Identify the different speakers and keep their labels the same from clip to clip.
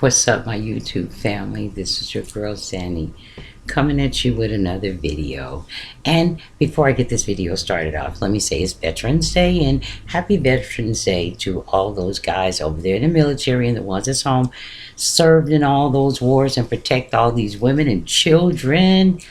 Speaker 1: What's up, my YouTube family? This is your girl Zanny coming at you with another video. And before I get this video started off, let me say it's Veterans Day and happy Veterans Day to all those guys over there in the military and the ones that's home, served in all those wars and protect all these women and children.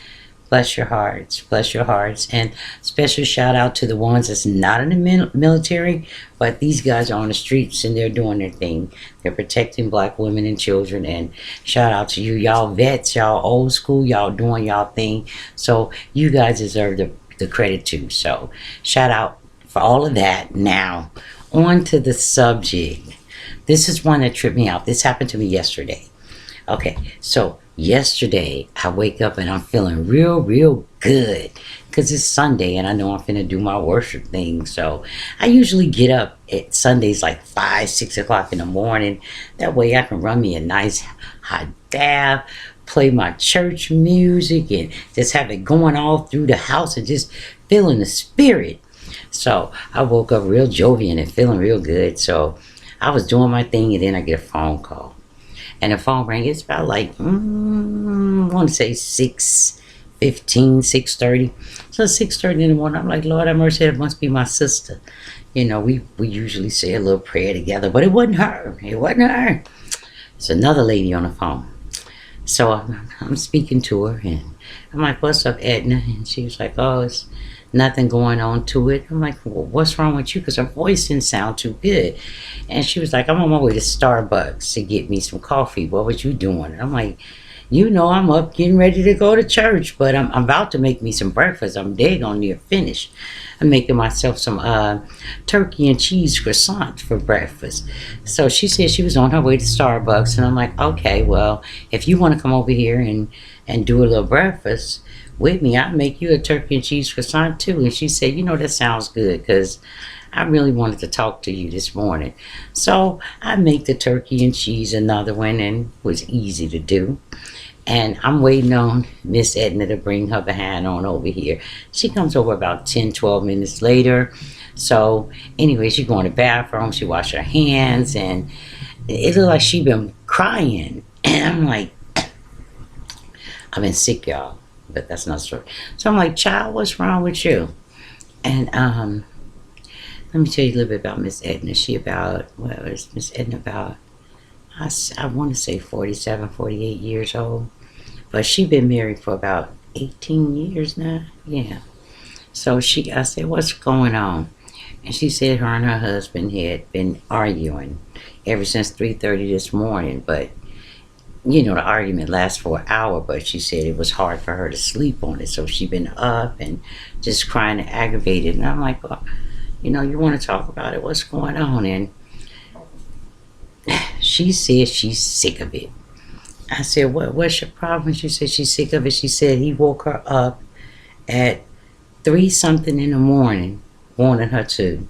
Speaker 1: Bless your hearts, bless your hearts. And special shout out to the ones that's not in the military, but these guys are on the streets and they're doing their thing. They're protecting black women and children. And shout out to you, y'all vets, y'all old school, y'all doing y'all thing. So you guys deserve the credit too. So shout out for all of that. Now, on to the subject. This is one that tripped me out. This happened to me yesterday. Okay, so yesterday I wake up and I'm feeling real good because it's Sunday and I know I'm finna do my worship thing. So I usually get up at Sundays like 5-6 o'clock in the morning. That way I can run me a nice hot bath, play my church music, and just have it going all through the house and just feeling the spirit. So I woke up real jovial and feeling real good. So I was doing my thing and then I get a phone call. And the phone rang. It's about like, I want to say 6:15, 6:30. So 6:30 in the morning, I'm like, Lord have mercy, it must be my sister. You know, we usually say a little prayer together, but it wasn't her. It wasn't her. It's another lady on the phone. So I'm speaking to her, and I'm like, what's up, Edna? And she was like, oh, it's nothing going on to it. I'm like, well, what's wrong with you? Because her voice didn't sound too good. And she was like, I'm on my way to Starbucks to get me some coffee. What was you doing? And I'm like, you know, I'm up getting ready to go to church, but I'm about to make me some breakfast. I'm daggone near finished. I'm making myself some turkey and cheese croissants for breakfast. So she said she was on her way to Starbucks, and I'm like, okay, well, if you want to come over here and do a little breakfast with me, I'll make you a turkey and cheese croissant too. And she said, you know, that sounds good because I really wanted to talk to you this morning. So I make the turkey and cheese another one, and it was easy to do. And I'm waiting on Miss Edna to bring her behind on over here. She comes over about 10-12 minutes later. So anyway, she go in the bathroom, she wash her hands, and it looked like she been crying. And I'm like, I've been sick, y'all, but that's not true. So I'm like, child, what's wrong with you? And let me tell you a little bit about Miss Edna. She about, what is Miss Edna about? I want to say 47, 48 years old. But she been married for about 18 years now. Yeah. So I said, what's going on? And she said her and her husband had been arguing ever since 3:30 this morning. But, you know, the argument lasts for an hour. But she said it was hard for her to sleep on it. So she been up and just crying and aggravated. And I'm like, well, you know, you want to talk about it? What's going on? And she said she's sick of it. I said, what's your problem? She said she's sick of it. She said he woke her up at 3-something in the morning, wanting her to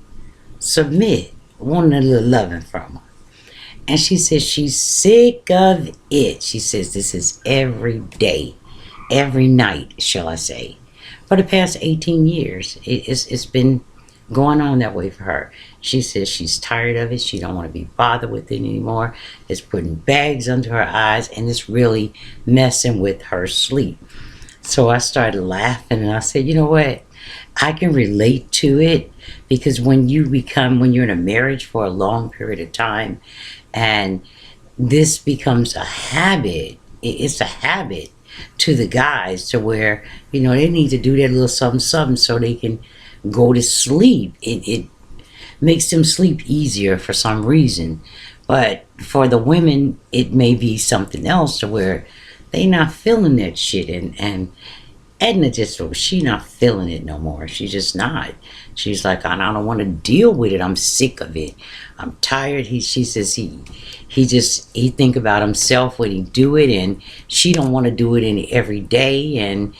Speaker 1: submit, wanting a little loving from her. And she says she's sick of it. She says this is every day, every night, shall I say. For the past 18 years, it's been going on that way for her. She says she's tired of it. She don't want to be bothered with it anymore. It's putting bags under her eyes, and it's really messing with her sleep. So I started laughing, and I said, you know what? I can relate to it because when you're in a marriage for a long period of time, and this becomes a habit, it's a habit to the guys to where, you know, they need to do their little something so they can go to sleep. It makes them sleep easier for some reason. But for the women, it may be something else to where they not feeling that shit. And Edna she not feeling it no more. She's just not. She's like, I don't want to deal with it. I'm sick of it. I'm tired. She says he think about himself when he do it, and she don't want to do it every day. And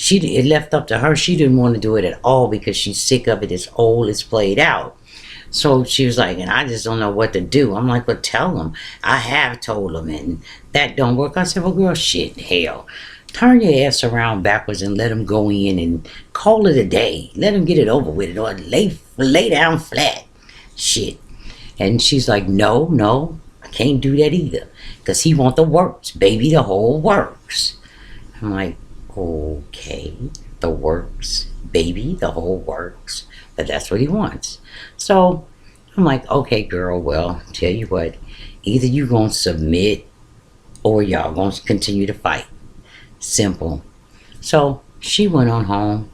Speaker 1: it left up to her. She didn't want to do it at all because she's sick of it. It's old. It's played out. So she was like, and I just don't know what to do. I'm like, well, tell them. I have told them, and that don't work. I said, well, girl, shit, hell. Turn your ass around backwards and let them go in and call it a day. Let them get it over with, or lay down flat. Shit. And she's like, no, I can't do that either. Because he want the works, baby, the whole works. I'm like, okay, the works, baby, the whole works. But that's what he wants. So I'm like, okay, girl, well, tell you what, either you gonna submit or y'all gonna continue to fight. Simple. So she went on home,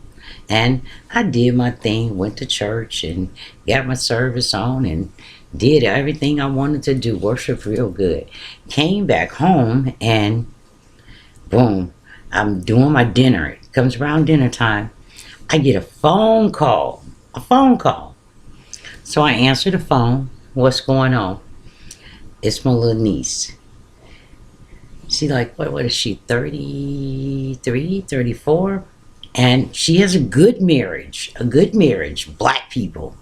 Speaker 1: and I did my thing, went to church and got my service on and did everything I wanted to do, worship real good. Came back home and boom, I'm doing my dinner. It comes around dinner time. I get a phone call. A phone call. So I answer the phone. What's going on? It's my little niece. She like, what is she, 33, 34? And she has a good marriage. Black people.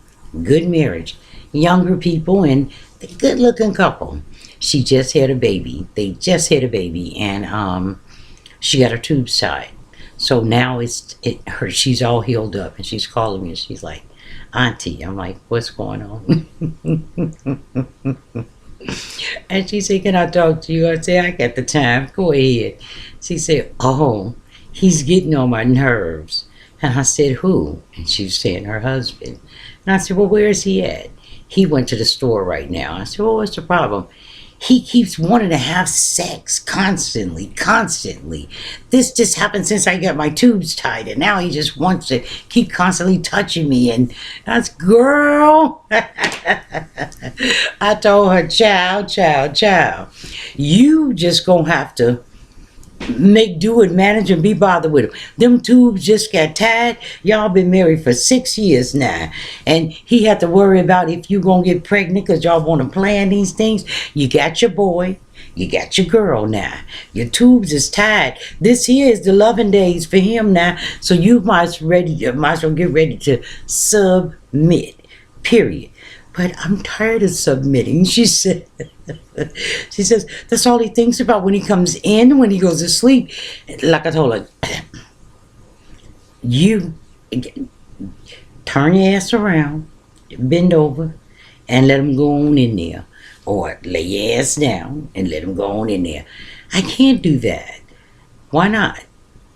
Speaker 1: Good marriage. Younger people and a good looking couple. She just had a baby. They just had a baby, and she got her tubes tied. So now she's all healed up, and she's calling me and she's like, Auntie. I'm like, what's going on? And she said, can I talk to you? I said, I got the time. Go ahead. She said, oh, he's getting on my nerves. And I said, who? And she was saying her husband. And I said, well, where is he at? He went to the store right now. I said, well, what's the problem? He keeps wanting to have sex constantly. This just happened since I got my tubes tied, and now he just wants to keep constantly touching me. And that's, girl. I told her, child. You just gonna have to make do and manage and be bothered with him. Them tubes just got tied. Y'all been married for 6 years now, and he had to worry about if you gonna get pregnant because y'all want to plan these things. You got your boy, you got your girl now. Your tubes is tied. This here is the loving days for him now, so you might as well get ready to submit. Period. But I'm tired of submitting, she said. She says, that's all he thinks about when he comes in, when he goes to sleep. Like I told her, you turn your ass around, bend over, and let him go on in there. Or lay your ass down and let him go on in there. I can't do that. Why not?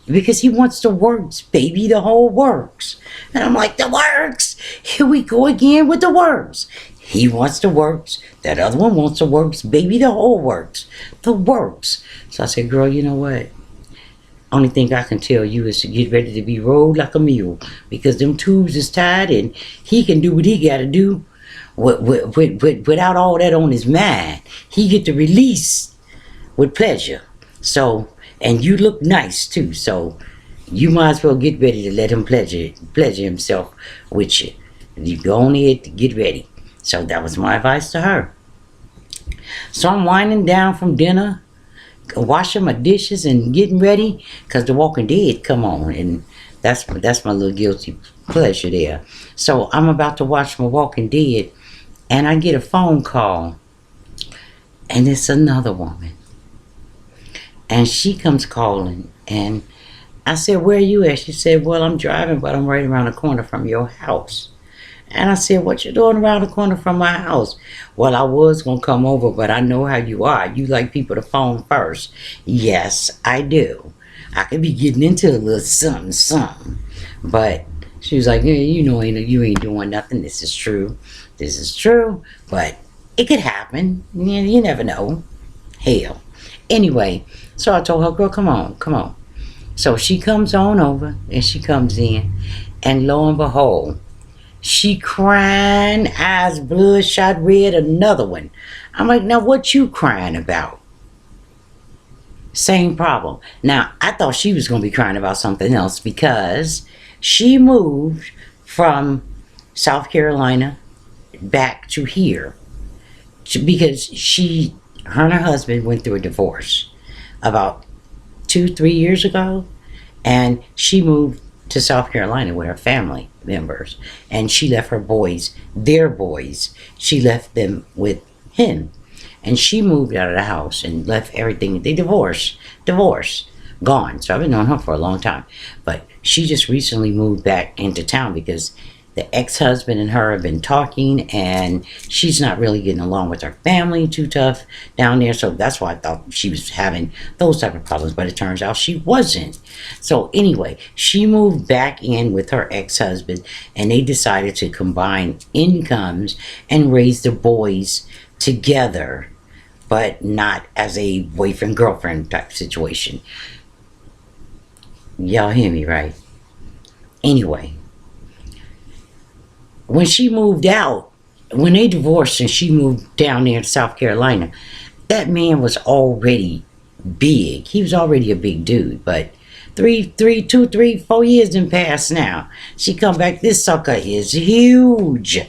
Speaker 1: Because he wants the works, baby, the whole works. And I'm like, the works? Here we go again with the works. He wants the works. That other one wants the works, baby, the whole works. The works. So I said, girl, you know what? Only thing I can tell you is to get ready to be rolled like a mule. Because them tubes is tied and he can do what he got to do without all that on his mind. He get to release with pleasure. So... and you look nice too, so you might as well get ready to let him pleasure himself with you. You go on ahead to get ready. So that was my advice to her. So I'm winding down from dinner, washing my dishes and getting ready, because The Walking Dead come on, and that's my little guilty pleasure there. So I'm about to watch my Walking Dead, and I get a phone call, and it's another woman. And she comes calling, and I said, where are you at? She said, well, I'm driving, but I'm right around the corner from your house. And I said, what you doing around the corner from my house? Well, I was going to come over, but I know how you are. You like people to phone first. Yes, I do. I could be getting into a little something. But she was like, yeah, you know, you ain't doing nothing. This is true, but it could happen. You never know. Hell. Anyway, so I told her, girl, come on. So she comes on over, and she comes in, and lo and behold, she crying, eyes bloodshot red, another one. I'm like, now what you crying about? Same problem. Now, I thought she was going to be crying about something else, because she moved from South Carolina back to here because her and her husband went through a divorce about 2-3 years ago, and she moved to South Carolina with her family members, and she left their boys, she left them with him, and she moved out of the house and left everything. They divorced, gone. So I've been knowing her for a long time, but she just recently moved back into town because the ex-husband and her have been talking, and she's not really getting along with her family too tough down there. So that's why I thought she was having those type of problems, but it turns out she wasn't. So anyway, she moved back in with her ex-husband, and they decided to combine incomes and raise the boys together, but not as a boyfriend-girlfriend type situation. Y'all hear me, right? Anyway, when she moved out, when they divorced and she moved down there to South Carolina, that man was already big. He was already a big dude, but 4 years done passed now. She come back, this sucker is huge.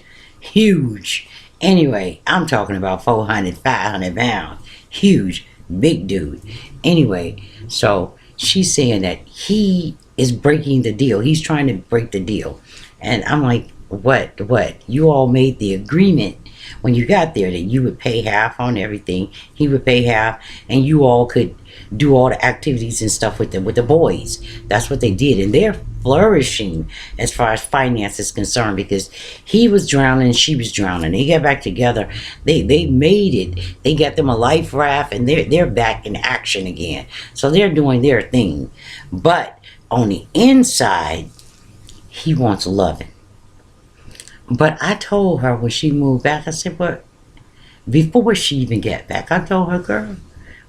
Speaker 1: Huge. Anyway, I'm talking about 400, 500 pounds. Huge, big dude. Anyway, so she's saying that he is breaking the deal. He's trying to break the deal. And I'm like, what? You all made the agreement when you got there that you would pay half on everything. He would pay half, and you all could do all the activities and stuff with the boys. That's what they did, and they're flourishing as far as finance is concerned, because he was drowning and she was drowning. They got back together. They made it. They got them a life raft, and they're back in action again. So they're doing their thing. But on the inside, he wants loving. But I told her when she moved back, I said, but before she even got back, I told her, girl,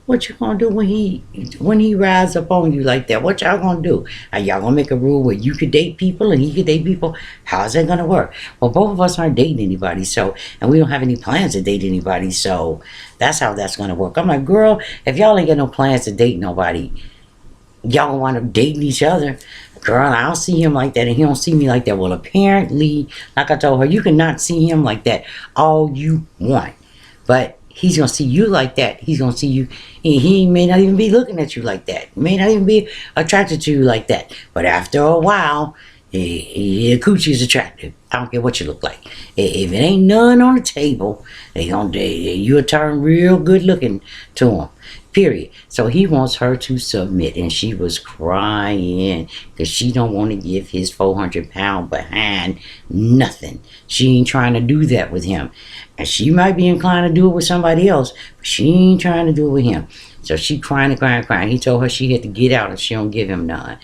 Speaker 1: what you gonna do when he rise up on you like that? What y'all gonna do? Are y'all gonna make a rule where you could date people and he could date people? How's that gonna work? Well, both of us aren't dating anybody, so, and we don't have any plans to date anybody, so that's how that's gonna work. I'm like, girl, if y'all ain't got no plans to date nobody, y'all want to date each other. Girl, I don't see him like that, and he don't see me like that. Well, apparently, like I told her, you cannot see him like that all you want, but he's gonna see you like that. He's gonna see you, and he may not even be looking at you like that. He may not even be attracted to you like that. But after a while, coochie is attractive. I don't care what you look like. If it ain't none on the table, you'll turn real good looking to him. Period. So he wants her to submit, and she was crying because she don't want to give his 400-pound behind nothing. She ain't trying to do that with him, and she might be inclined to do it with somebody else, but she ain't trying to do it with him. So she crying. He told her she had to get out and she don't give him none.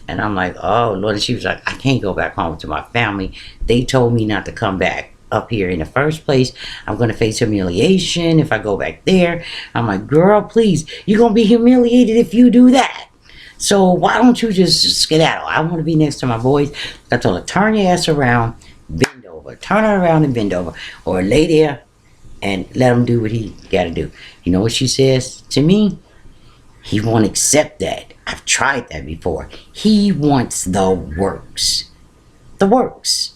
Speaker 1: And I'm like, oh Lord. And she was like, I can't go back home to my family. They told me not to come back up here in the first place. I'm going to face humiliation if I go back there. I'm like, girl, please, you're going to be humiliated if you do that. So why don't you just skedaddle? I want to be next to my boys. I told her, turn your ass around, bend over. Turn her around and bend over. Or lay there and let him do what he got to do. You know what she says to me? He won't accept that. I've tried that before. He wants the works. The works.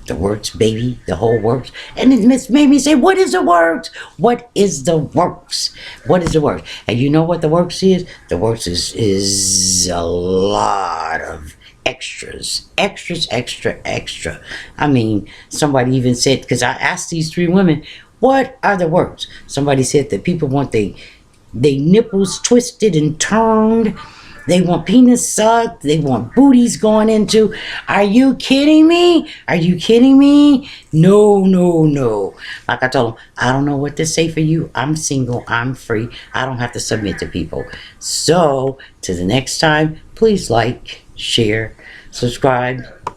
Speaker 1: The works, baby, the whole works. And it made me say, what is the works? What is the works? What is the works? And you know what the works is? The works is a lot of extras. Extra. I mean, somebody even said, because I asked these 3 women, what are the works? Somebody said that people want they nipples twisted and turned. They want penis sucked. They want booties going into. Are you kidding me? Are you kidding me? No. Like I told them, I don't know what to say for you. I'm single. I'm free. I don't have to submit to people. So, to the next time, please like, share, subscribe.